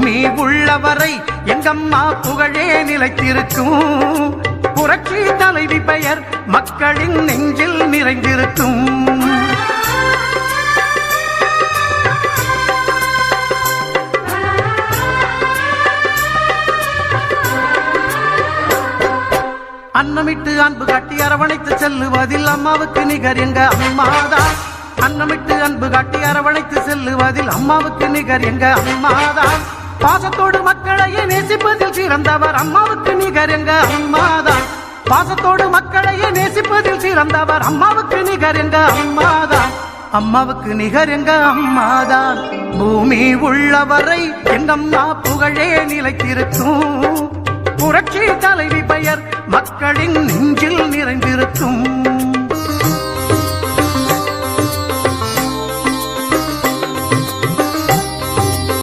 பூமி உள்ளவரை எங்கம்மா புகழே நிலைத்திருக்கும். புரட்சி தலைவி பெயர் மக்களின் நெஞ்சில் நிறைந்திருக்கும். அன்னமிட்டு அன்பு காட்டி அரவணைத்து செல்லுவதில் அம்மாவுக்கு நிகர் எங்க அம்மாதான். அன்னமிட்டு அன்பு காட்டி அரவணைத்து செல்லுவதில் அம்மாவுக்கு நிகர் எங்க அம்மாதான். பாசத்தோடு மக்களையே நேசிப்பதில் சிறந்தவர் அம்மாவுக்கு நிகர் எங்க அம்மாதான். பாசத்தோடு மக்களையே நேசிப்பதில் சிறந்தவர் அம்மாவுக்கு நிகர் எங்க அம்மாதான். அம்மாவுக்கு நிகர் எங்க அம்மாதான். பூமி உள்ளவரை எங்கம்மா புகழே நிலைத்திருக்கும். புரட்சி தலைவி பெயர் மக்களின் நெஞ்சில் நிறைந்திருக்கும்.